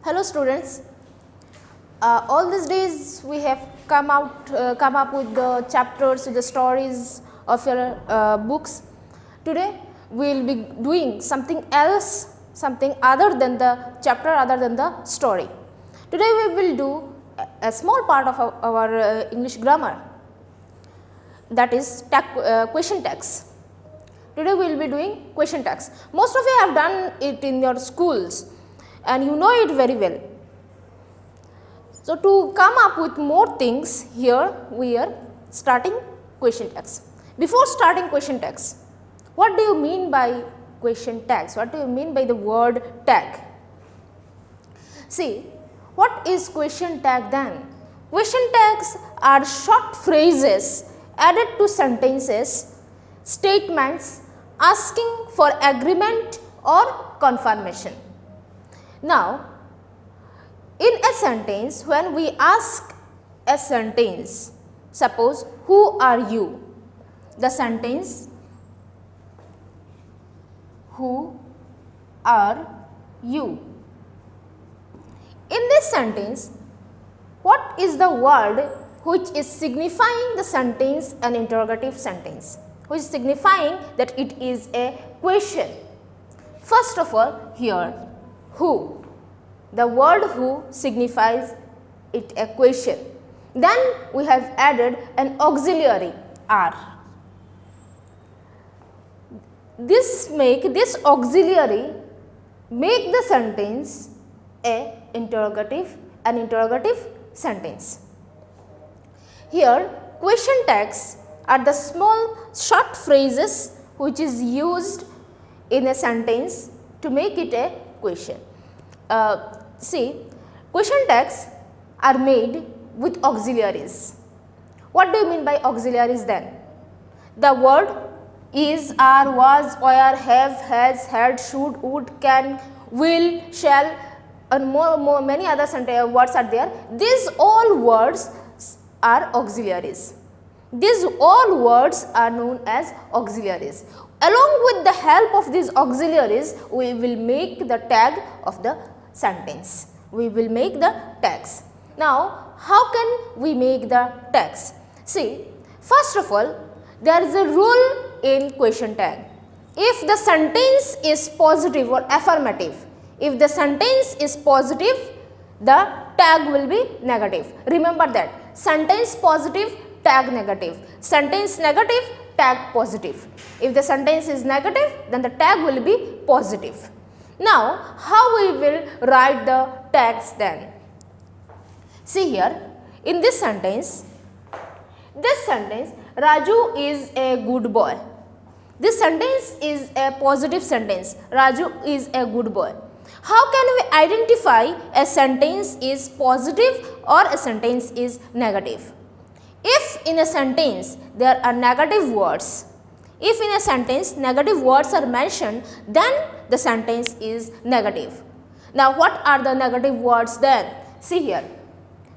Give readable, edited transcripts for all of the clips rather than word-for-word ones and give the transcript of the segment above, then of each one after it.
Hello students, all these days we have come up with the chapters, with the stories of your books. Today we will be doing something else, something other than the chapter, other than the story. Today we will do a small part of our English grammar, that is question tags. Today we will be doing question tags. Most of you have done it in your schools and you know it very well. So, to come up with more things, here we are starting question tags. Before starting question tags, what do you mean by question tags? What do you mean by the word tag? See, what is question tag then? Question tags are short phrases added to sentences, statements asking for agreement or confirmation. Now, in a sentence, when we ask a sentence, suppose, who are you? The sentence, who are you? In this sentence, what is the word which is signifying the sentence an interrogative sentence, which is signifying that it is a question? First of all, here, who. The word who signifies it a question. Then we have added an auxiliary are. This auxiliary make the sentence an interrogative sentence. Here question tags are the small short phrases which is used in a sentence to make it a question. See, question tags are made with auxiliaries. What do you mean by auxiliaries then? The word is, are, was, were, have, has, had, should, would, can, will, shall, and many other words are there. These all words are auxiliaries. These all words are known as auxiliaries. Along with the help of these auxiliaries, we will make the tag of the sentence. We will make the tags. Now, how can we make the tags? See, first of all, there is a rule in question tag. If the sentence is positive or affirmative, if the sentence is positive, the tag will be negative. Remember that. Sentence positive, tag negative. Sentence negative, tag positive. If the sentence is negative, then the tag will be positive. Now, how we will write the tags then? See here, in this sentence, Raju is a good boy. This sentence is a positive sentence. Raju is a good boy. How can we identify a sentence is positive or a sentence is negative? If in a sentence there are negative words, if in a sentence negative words are mentioned, then the sentence is negative. Now, what are the negative words then? See here,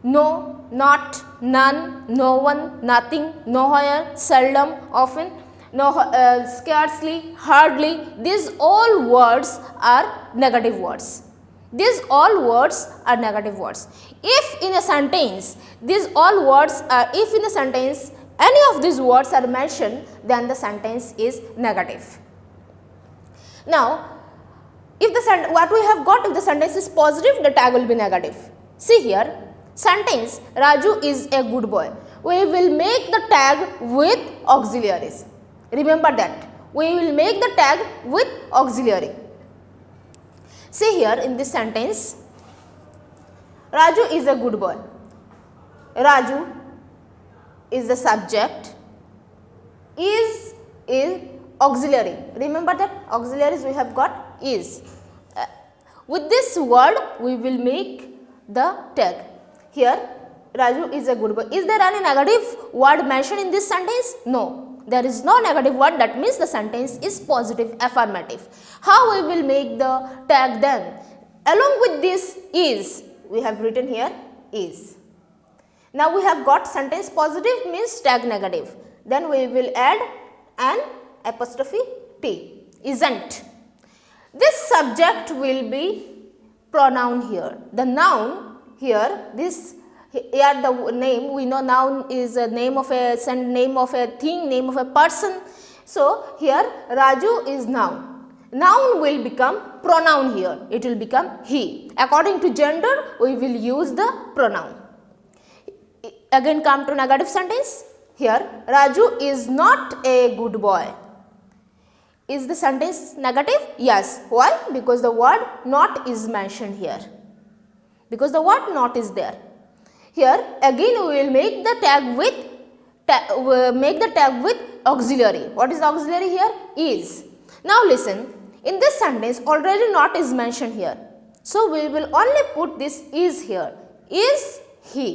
no, not, none, no one, nothing, nowhere, seldom, often, scarcely, hardly. These all words are negative words. These all words are negative words. If in a sentence these all words are, if in a sentence any of these words are mentioned, then the sentence is negative. Now, if the what we have got, if the sentence is positive, the tag will be negative. See here, sentence Raju is a good boy. We will make the tag with auxiliaries. Remember that. We will make the tag with auxiliary. See here in this sentence, Raju is a good boy. Raju is the subject, is auxiliary. Remember that auxiliaries we have got is. With this word we will make the tag. Here Raju is a good boy. Is there any negative word mentioned in this sentence? No. There is no negative word, that means the sentence is positive, affirmative. How we will make the tag then? Along with this is, we have written here is. Now we have got sentence positive means tag negative. Then we will add an apostrophe T, isn't. This subject will be pronoun here. The noun here, this here the name, we know noun is a name of a thing, name of a person. So here Raju is noun. Noun will become pronoun here. It will become he. According to gender, we will use the pronoun. Again come to negative sentence. Here Raju is not a good boy. Is the sentence negative? Yes. Why? Because the word not is mentioned here. Because the word not is there. Here again we will make the tag with auxiliary. What is auxiliary here? Is. Now listen, in this sentence already not is mentioned here. So we will only put this is here. Is he.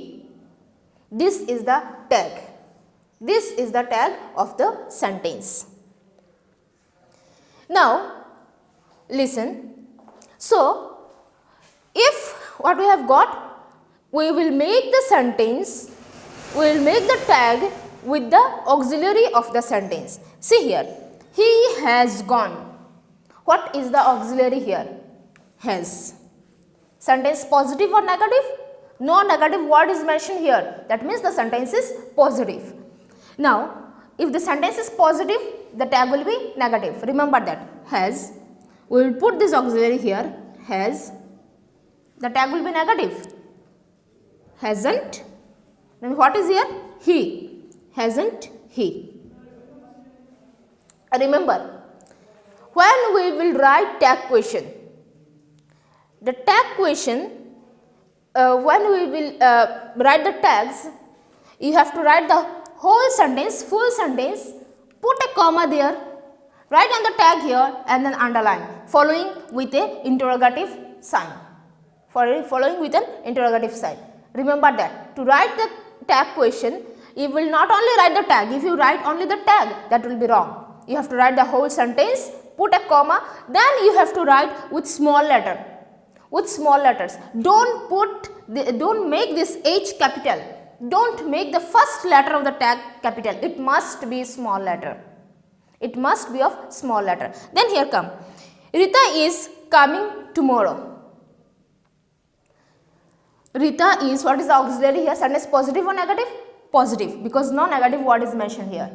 This is the tag. This is the tag of the sentence. Now listen. So if what we have got, we will make the sentence, we will make the tag with the auxiliary of the sentence. See here, he has gone. What is the auxiliary here? Has. Sentence positive or negative? No negative word is mentioned here. That means the sentence is positive. Now, if the sentence is positive, the tag will be negative. Remember that. Has. We will put this auxiliary here. Has. The tag will be negative. Hasn't. Then what is here? He. Hasn't he. Remember, when we will write tag question, the tag question, when we will write the tags, you have to write the whole sentence, full sentence, put a comma there, write on the tag here and then underline, following with a interrogative sign. Following with an interrogative sign. Remember that. To write the tag question, you will not only write the tag. If you write only the tag, that will be wrong. You have to write the whole sentence, put a comma, then you have to write with small letter. With small letters. Don't make this H capital. Don't make the first letter of the tag capital. It must be small letter. It must be of small letter. Then here come. Rita is coming tomorrow. Rita is, what is the auxiliary here? Sentence positive or negative? Positive, because no negative word is mentioned here.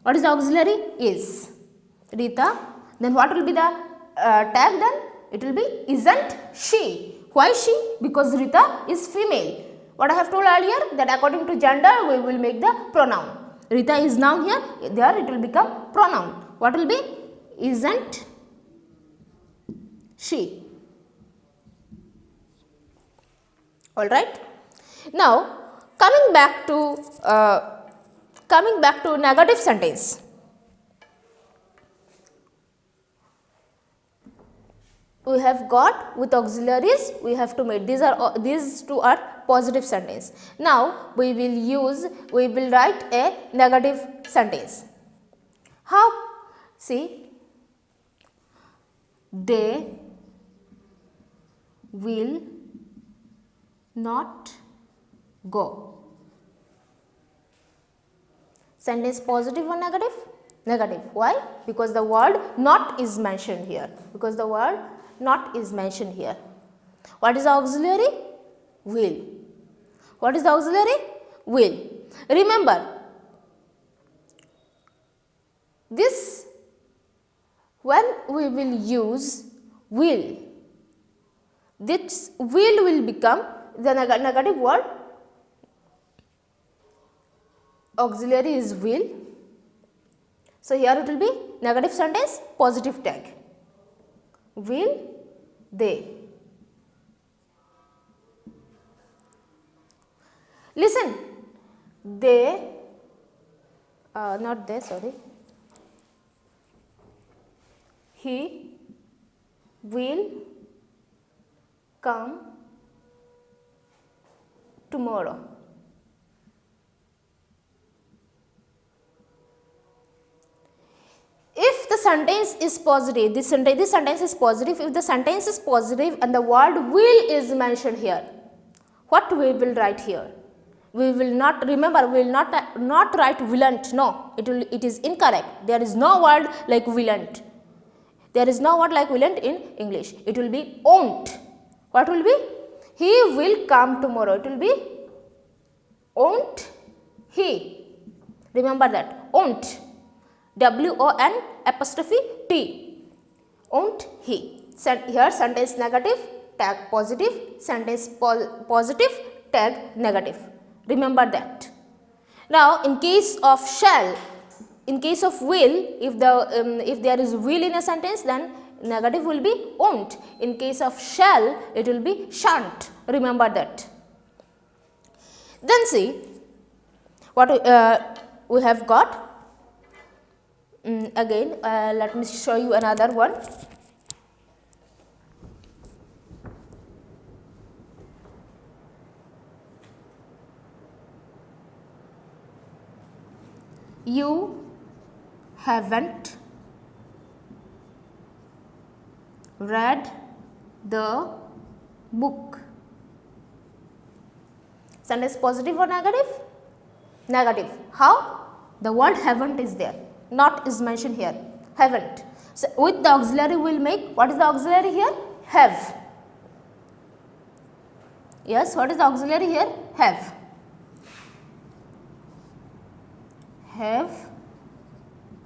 What is the auxiliary? Is. Rita. Then what will be the tag then? It will be isn't she. Why she? Because Rita is female. What I have told earlier, that according to gender we will make the pronoun. Rita is noun here, there it will become pronoun. What will be? Isn't she. Alright. Now coming back to negative sentence. We have got with auxiliaries, we have to make these two are positive sentence. Now we will write a negative sentence. How? See, they will not go. Sentence positive or negative? Negative. Why? Because the word not is mentioned here. Because the word not is mentioned here. What is the auxiliary? Will. What is the auxiliary? Will. Remember, this, when we will use will, this will become the negative word. Auxiliary is will. So here it will be negative sentence, positive tag. Will they. Listen, they, not they, sorry. He will come tomorrow. If the sentence is positive, this sentence is positive. If the sentence is positive and the word will is mentioned here, what we will write here? We will not, remember, we will not write willn't. No, it is incorrect. There is no word like willn't. There is no word like willn't in English. It will be won't. What will be? He will come tomorrow. It will be won't he. Remember that. Won't. W-O-N apostrophe T. Won't he. Here sentence negative, tag positive. Sentence positive, tag negative. Remember that. Now in case of shall, in case of will, if there is will in a sentence, then negative will be won't. In case of shall, it will be shan't. Remember that. Then see what we have got. Again let me show you another one. You haven't read the book. Sentence positive or negative? Negative. How? The word haven't is there. Not is mentioned here. Haven't. So with the auxiliary we will make, what is the auxiliary here? Have. Yes, what is the auxiliary here? Have. Have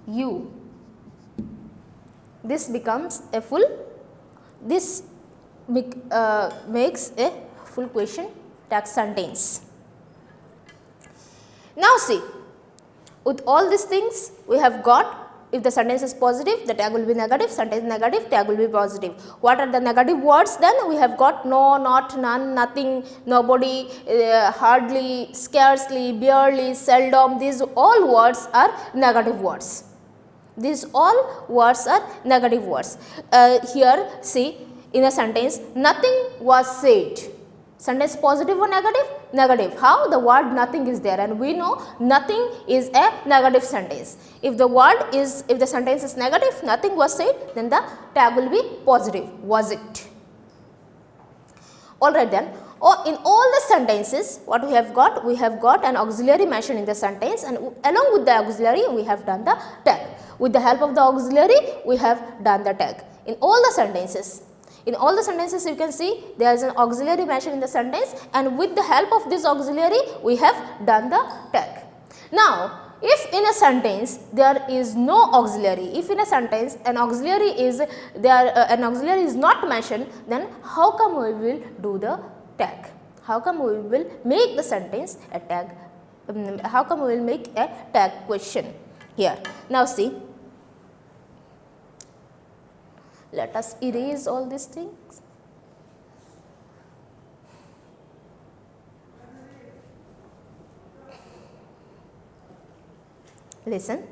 you. This becomes a full, this makes a full question tag sentence. Now see, with all these things we have got, if the sentence is positive, the tag will be negative, sentence negative, tag will be positive. What are the negative words then? We have got no, not, none, nothing, nobody, hardly, scarcely, barely, seldom. These all words are negative words. These all words are negative words. Here see, in a sentence, nothing was said. Sentence positive or negative? Negative. How? The word nothing is there, and we know nothing is a negative sentence. If the sentence is negative, nothing was said, then the tag will be positive. Was it? Alright then. In all the sentences, what we have got? We have got an auxiliary mentioned in the sentence, and along with the auxiliary, we have done the tag. With the help of the auxiliary, we have done the tag. In all the sentences. In all the sentences you can see there is an auxiliary mentioned in the sentence, and with the help of this auxiliary we have done the tag. Now if in a sentence there is no auxiliary, if in a sentence an auxiliary is there, an auxiliary is not mentioned, then how come we will do the tag? How come we will make the sentence a tag? How come we will make a tag question here? Now see, let us erase all these things. Listen.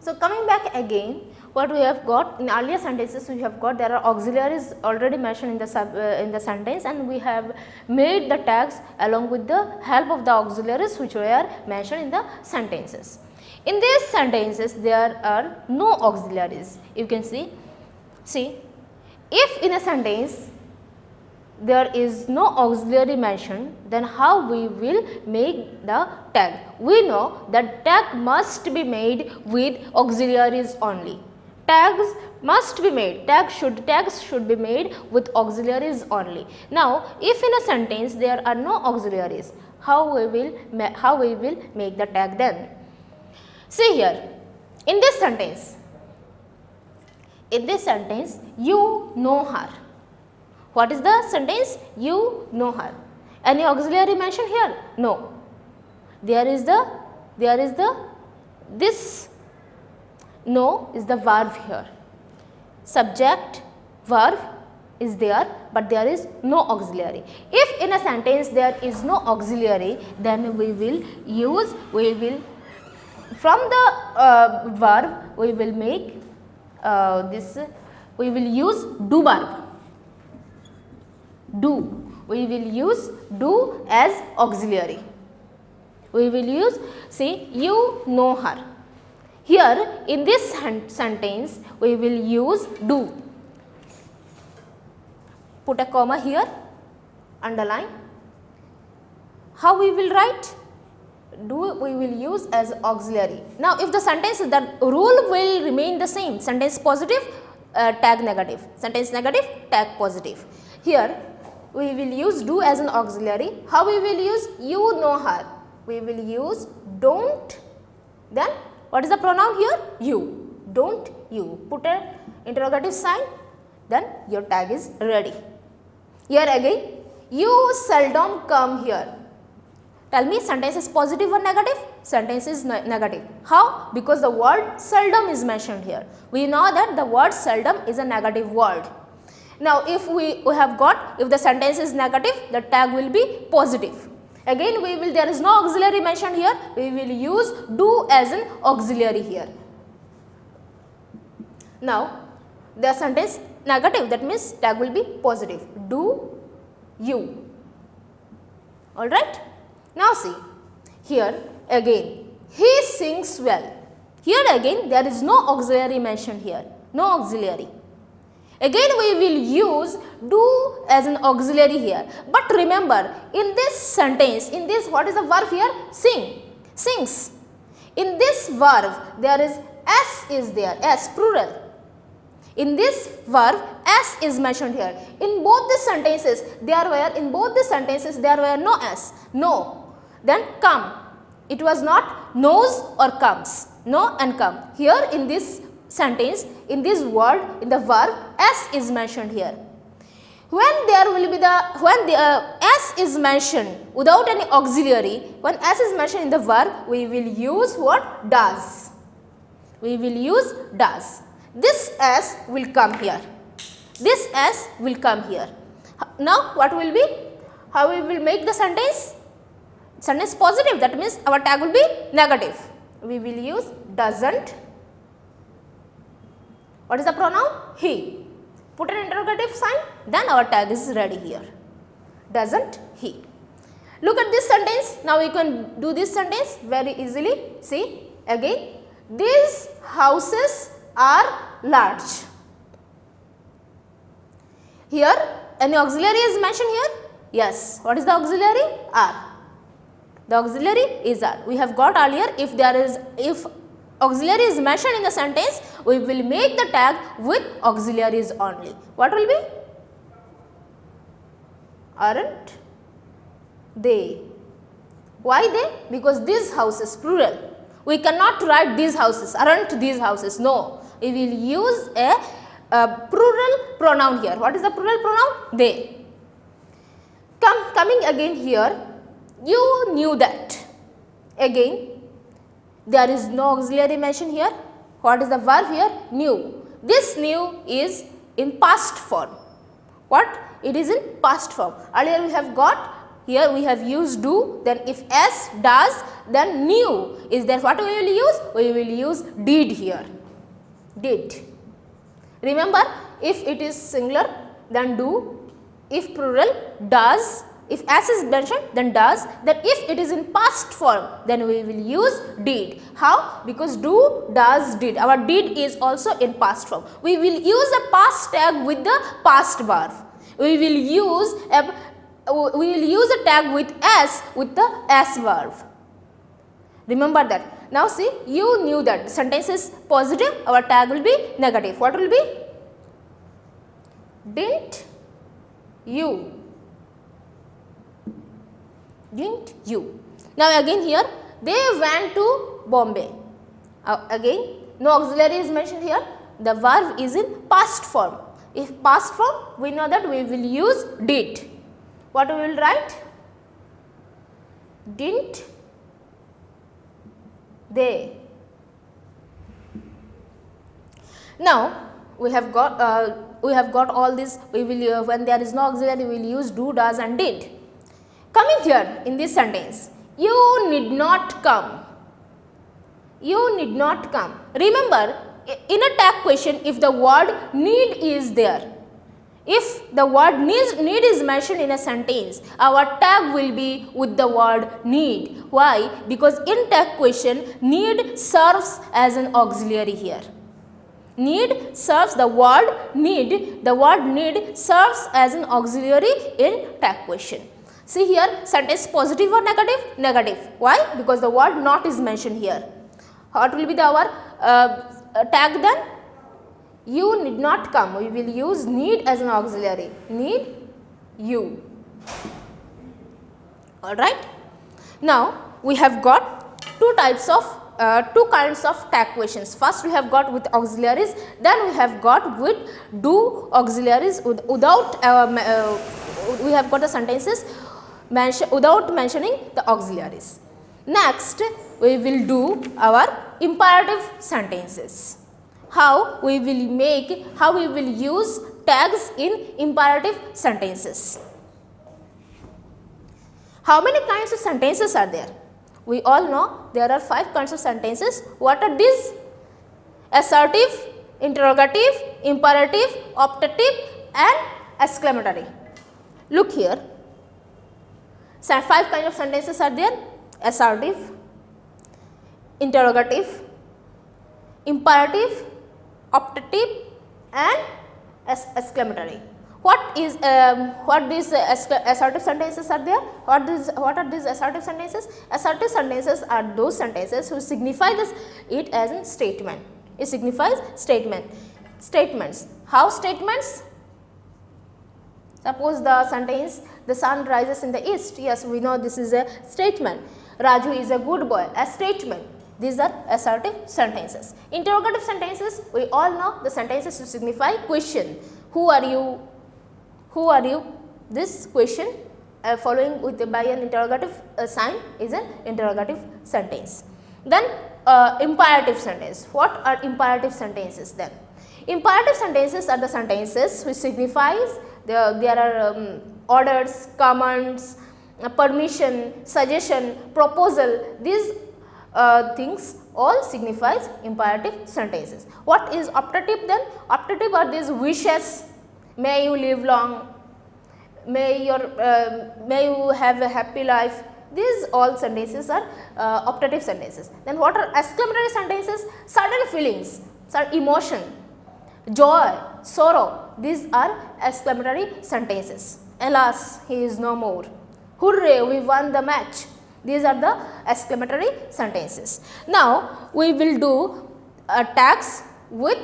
So coming back again, what we have got in earlier sentences, we have got there are auxiliaries already mentioned in the in the sentence, and we have made the tags along with the help of the auxiliaries which were mentioned in the sentences. In these sentences there are no auxiliaries. You can see if in a sentence there is no auxiliary mentioned, then how we will make the tag? We know that tag must be made with auxiliaries only. Tags must be made, tags should be made with auxiliaries only. Now, if in a sentence there are no auxiliaries, how we will make the tag then? See here, in this sentence, you know her. What is the sentence? You know her. Any auxiliary mentioned here? No. This no is the verb here. Subject, verb is there, but there is no auxiliary. If in a sentence there is no auxiliary, then we will from the verb we will make we will use do verb. We will use do as auxiliary. We will use, see, you know her. Here in this sentence we will use do. Put a comma here, underline. How we will write? Do we will use as auxiliary. Now if the sentence, the rule will remain the same. Sentence positive, tag negative. Sentence negative, tag positive. Here we will use do as an auxiliary. How we will use? You know her. We will use don't. Then what is the pronoun here? You. Don't you. Put an interrogative sign. Then your tag is ready. Here again, you seldom come here. Tell me, sentence is positive or negative? Sentence is negative. How? Because the word seldom is mentioned here. We know that the word seldom is a negative word. Now, if we have got, if the sentence is negative, the tag will be positive. Again, there is no auxiliary mentioned here. We will use do as an auxiliary here. Now, the sentence negative, that means tag will be positive. Do you. Alright. Now see, here again, he sings well. Here again, there is no auxiliary mentioned here. No auxiliary. Again we will use do as an auxiliary here. But remember, in this sentence, in this, what is the verb here? Sing, sings. In this verb, there is s is there, s plural. In this verb, s is mentioned here. In both the sentences, there were no s. No. Then come. It was not knows or comes. No and come. Here in this sentence, in this word, in the verb, s is mentioned here. When the s is mentioned without any auxiliary, when s is mentioned in the verb, we will use what? Does. We will use does. This s will come here. This s will come here. Now what will be? How we will make the sentence? Sentence positive, that means our tag will be negative. We will use doesn't. What is the pronoun? He. Put an interrogative sign, then our tag is ready here. Doesn't he. Look at this sentence. Now we can do this sentence very easily. See again. These houses are large. Here any auxiliary is mentioned here? Yes. What is the auxiliary? Are. The auxiliary is are. We have got earlier, if auxiliary is mentioned in the sentence, we will make the tag with auxiliaries only. What will be? Aren't they? Why they? Because these houses, plural. We cannot write these houses, aren't these houses. No. We will use a plural pronoun here. What is the plural pronoun? They. Coming again here, you knew that. Again, there is no auxiliary mentioned here. What is the verb here? Knew. This knew is in past form. What? It is in past form. Earlier we have got here we have used do, then if S, does, then knew is there, what we will use? We will use did here, did. Remember, if it is singular then do, if plural does, if S is mentioned then does, then if it is in past form then we will use did. How? Because do, does, did, our did is also in past form. We will use a past tag with the past verb. We will use a tag with S with the S verb. Remember that. Now see, you knew that the sentence is positive, our tag will be negative. What will be? Didn't you? Didn't you? Now again here, they went to Bombay. Again, no auxiliary is mentioned here. The verb is in past form. If past form, we know that we will use did. What we will write? Didn't they? Now we have got all this. We will when there is no auxiliary, we will use do, does, and did. Coming here in this sentence, you need not come. You need not come. Remember, in a tag question, if the word need is there, if the word need is mentioned in a sentence, our tag will be with the word need. Why? Because in tag question, need serves as an auxiliary here. Need serves the word need serves as an auxiliary in tag question. See here, sentence positive or negative? Negative. Why? Because the word not is mentioned here. What will be our tag then? You need not come. We will use need as an auxiliary. Need you. Alright. Now we have got two kinds of tag questions. First we have got with auxiliaries, then we have got with do auxiliaries without we have got the sentences without mentioning the auxiliaries. Next we will do our imperative sentences. How we will use tags in imperative sentences. How many kinds of sentences are there? We all know there are 5 kinds of sentences. What are these? Assertive, interrogative, imperative, optative, and exclamatory. Look here. 5 kinds of sentences are there: assertive, interrogative, imperative, optative, and exclamatory. What these assertive sentences are there? What are these assertive sentences? Assertive sentences are those sentences who signify it as a statement. It signifies statements. How statements? Suppose the sentence, the sun rises in the east. Yes, we know this is a statement. Raju is a good boy, a statement. These are assertive sentences. Interrogative sentences, we all know the sentences to signify question. Who are you? Who are you? This question following by an interrogative sign is an interrogative sentence. Then imperative sentence. What are imperative sentences then? Imperative sentences are the sentences which signifies there are orders, commands, permission, suggestion, proposal. These things all signifies imperative sentences. What is optative then? Optative are these wishes. May you live long. May you have a happy life. These all sentences are optative sentences. Then what are exclamatory sentences? Sudden feelings, emotion, joy, sorrow. These are exclamatory sentences. Alas, he is no more. Hooray, we won the match. These are the exclamatory sentences. Now we will do tags with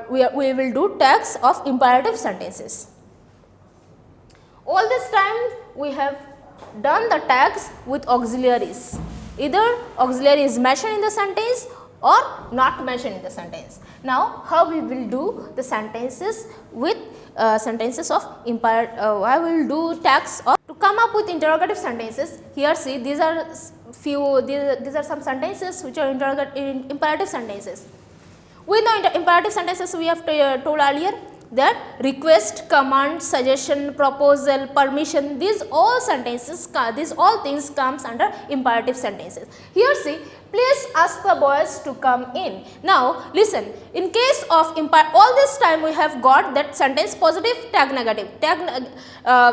we will do tags of imperative sentences. All this time we have done the tags with auxiliaries. Either auxiliary is mentioned in the sentence or not mentioned in the sentence. Now how we will do the sentences with sentences of imperative? I will do tags of to come up with interrogative sentences. Here see, these are these are some sentences which are imperative sentences. We know imperative sentences we have told earlier. that request, command, suggestion, proposal, permission, these all sentences, these all things comes under imperative sentences. Here see, please ask the boys to come in. Now listen, in case of all this time we have got that sentence positive, tag negative,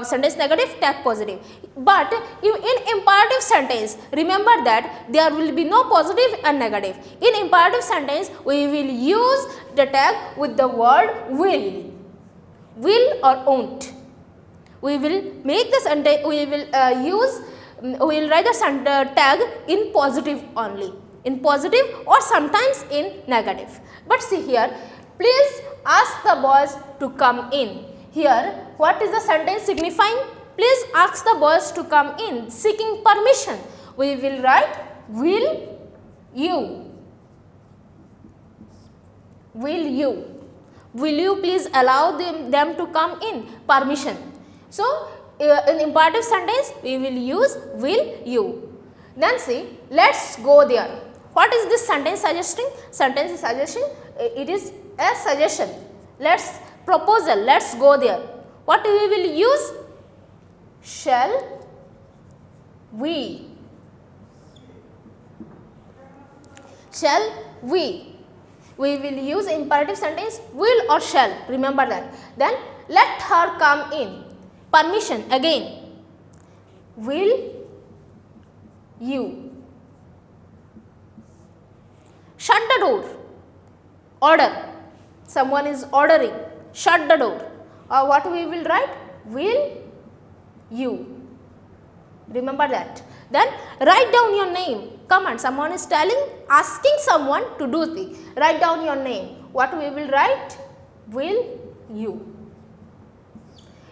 sentence negative, tag positive. But in imperative sentence, remember that there will be no positive and negative. In imperative sentence, we will use the tag with the word will or won't. We will make the sentence, we will write the tag in positive only, in positive or sometimes in negative. But see here, please ask the boys to come in. Here, what is the sentence signifying? Please ask the boys to come in, seeking permission. We will write will you. Will you. Will you please allow them to come in? Permission. So, in imperative sentence, we will use will you. Then see, let's go there. What is this sentence suggesting? Sentence is suggesting, it is a suggestion. Let's proposal, let's go there. What we will use? Shall we? Shall we? We will use imperative sentence will or shall, remember that. Then let her come in. Permission again. Will you? Shut the door. Order. Someone is ordering. Shut the door. Or what we will write? Will you? Remember that. Then write down your name. Command. Someone is asking someone to do things. Write down your name. What we will write? Will you?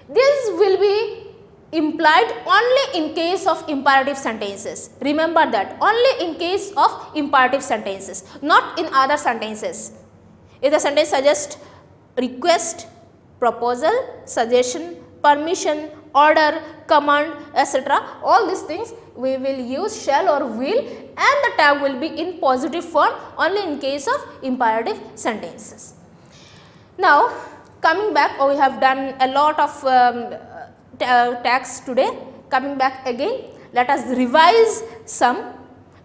This will be implied only in case of imperative sentences. Remember that. Only in case of imperative sentences, not in other sentences. If the sentence suggests request, proposal, suggestion, permission, order, command, etc., all these things we will use shall or will, and the tag will be in positive form only in case of imperative sentences. Now coming back, we have done a lot of tags today. Coming back again, let us revise some.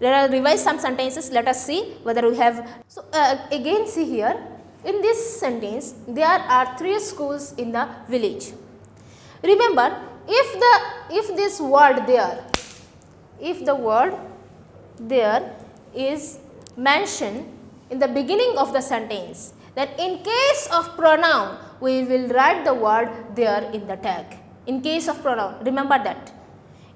Let us revise some sentences. Let us see whether we have. So again, see here, in this sentence there are 3 schools in the village. Remember, if this word there, if the word there is mentioned in the beginning of the sentence, then in case of pronoun we will write the word there in the tag. In case of pronoun, remember that.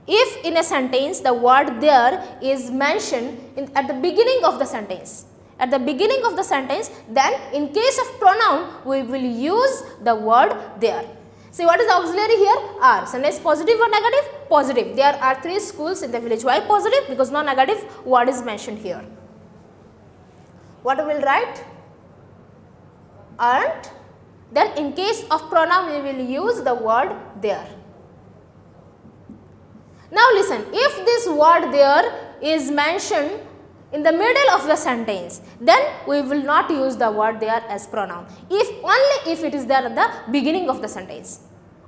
If in a sentence the word there is mentioned at the beginning of the sentence, then in case of pronoun we will use the word there. See, what is the auxiliary here? Are. Sentence positive or negative? Positive. There are 3 schools in the village. Why positive? Because no negative word is mentioned here. What we will write? Aren't. Then in case of pronoun we will use the word there. Now listen, if this word there is mentioned in the middle of the sentence, then we will not use the word there as pronoun. Only if it is there at the beginning of the sentence.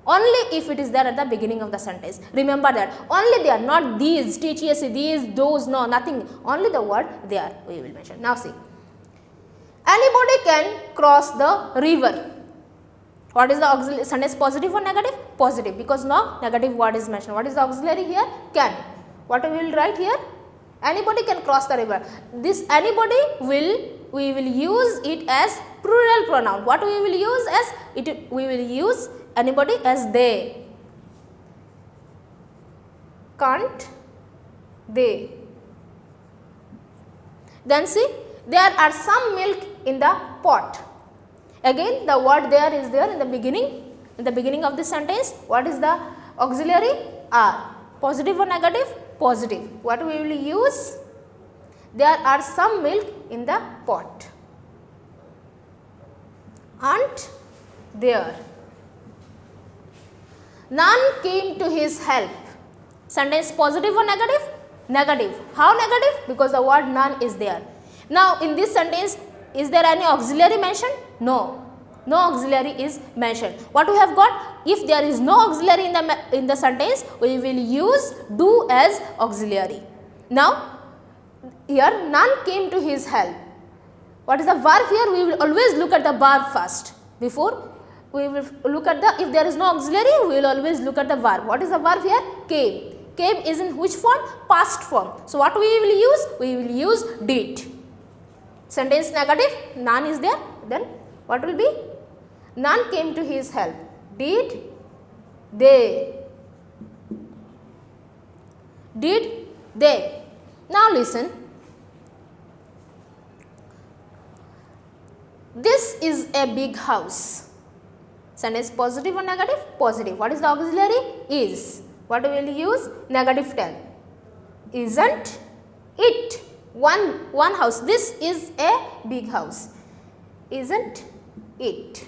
Only if it is there at the beginning of the sentence. Remember that. Only there, not these, TTS, these, those, no, nothing. Only the word there we will mention. Now see. Anybody can cross the river. What is the auxiliary sentence, positive or negative? Positive, because no negative word is mentioned. What is the auxiliary here? Can. What we will write here? Anybody can cross the river. This anybody we will use it as plural pronoun. What we will use as it? We will use anybody as they. Can't they? Then see, there are some milk in the pot. Again the word there is there in the beginning of the sentence. What is the auxiliary? Are. Positive or negative? Positive. What we will use? There are some milk in the pot. Aren't there? None came to his help. Sentence positive or negative? Negative. How negative? Because the word none is there. Now in this sentence, is there any auxiliary mentioned? No. No auxiliary is mentioned. What we have got? If there is no auxiliary in the sentence, we will use do as auxiliary. Now, here none came to his help. What is the verb here? We will always look at the verb first. Before we will look at the, if there is no auxiliary, we will always look at the verb. What is the verb here? Came. Came is in which form? Past form. So, what we will use? We will use did. Sentence negative, none is there, then what will be? None came to his help. Did they? Did they? Now listen. This is a big house. Sentence positive or negative? Positive. What is the auxiliary? Is. What we will use? Negative tag. Isn't it? One house. This is a big house. Isn't it?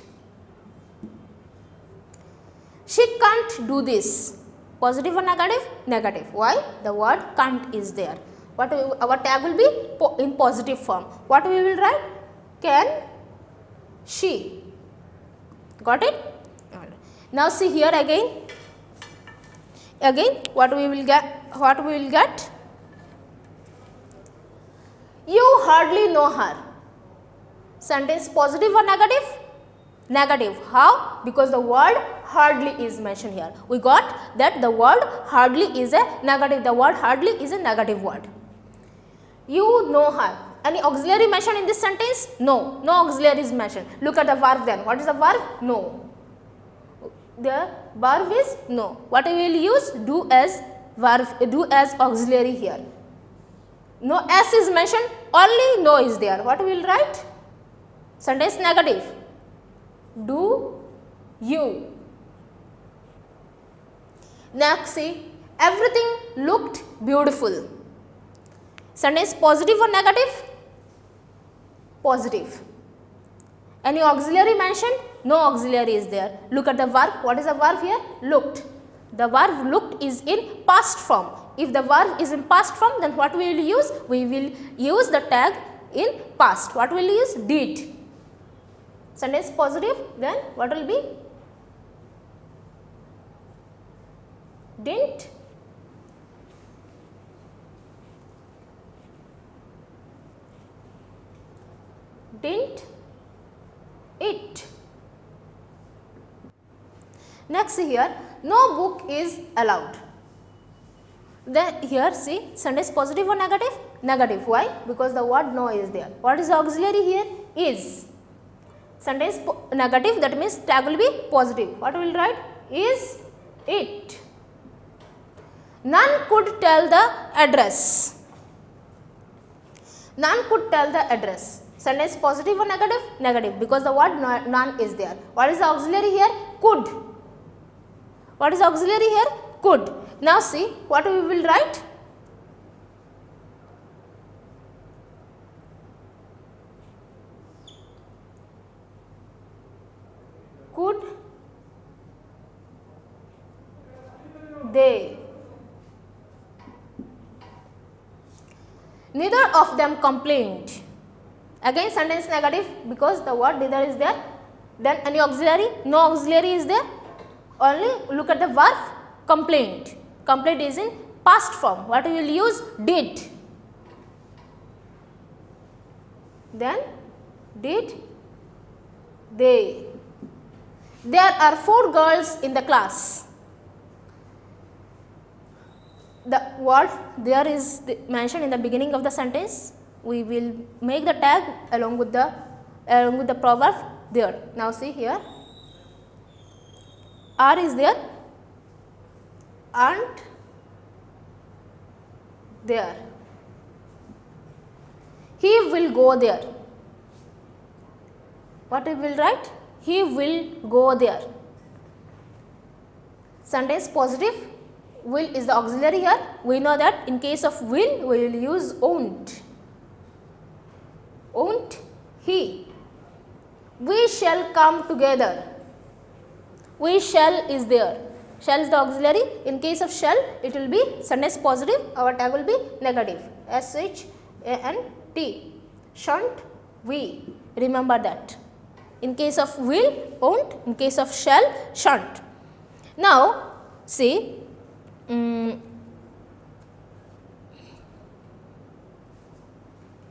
She can't do this. Positive or negative? Negative. Why? The word can't is there. Our tag will be in positive form. What we will write? Can she? Got it? Now see here again. Again, what we will get? You hardly know her. Sentence positive or negative? Negative. How? Because the word hardly is mentioned here. We got that the word hardly is a negative. The word hardly is a negative word. You know her. Any auxiliary mentioned in this sentence? No. No auxiliary is mentioned. Look at the verb then. What is the verb? No. The verb is no. What we will use? Do as verb, do as auxiliary here. No s is mentioned, only no is there. What we will write? Sentence negative. Do you? Next see, everything looked beautiful. Sentence positive or negative? Positive. Any auxiliary mentioned? No auxiliary is there. Look at the verb. What is the verb here? Looked. The verb looked is in past form. If the verb is in past form, then what we will use? We will use the tag in past. What will we use? Did. Sentence positive, then what will be? Didn't. Didn't it. Next here, no book is allowed. Then here see, sentence positive or negative? Negative. Why? Because the word no is there. What is the auxiliary here? Is. Sentence negative, that means tag will be positive. What we will write? Is it. None could tell the address. None could tell the address. Sentence positive or negative? Negative, because the word none is there. What is the auxiliary here? Could. What is the auxiliary here? Could. Now see what we will write. Could they? Neither of them complained. Again sentence negative, because the word neither is there. Then any auxiliary? No auxiliary is there. Only look at the verb complained. Complaint is in past form. What we will use? Did. Then did they. There are 4 girls in the class. The word there is mentioned in the beginning of the sentence. We will make the tag along with the proverb there. Now see here, are is there, aren't there. He will go there. What we will write? He will go there. Sentence positive. Will is the auxiliary here. We know that in case of will, we will use won't. Won't he? We shall come together. We shall is there. Shall is the auxiliary. In case of shall, it will be sentence positive. Our tag will be negative. S-H-A-N-T. Shan't we? Remember that. In case of will, won't. In case of shall, shan't. Now, see,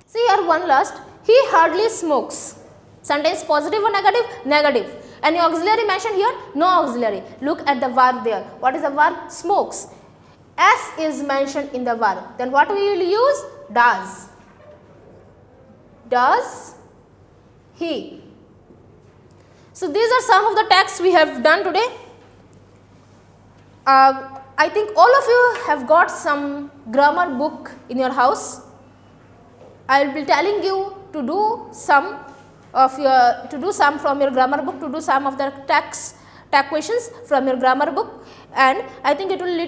see here one last, he hardly smokes. Sentence positive or negative? Negative. Any auxiliary mentioned here? No auxiliary. Look at the verb there. What is the verb? Smokes. S is mentioned in the verb. Then what we will use? Does. Does he? So these are some of the texts we have done today. I think all of you have got some grammar book in your house. I will be telling you to do some from your grammar book, to do some of the text questions from your grammar book, and I think it will be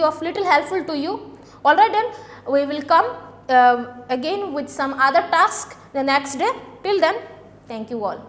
of little helpful to you. All right, then we will come again with some other task the next day. Till then, thank you all.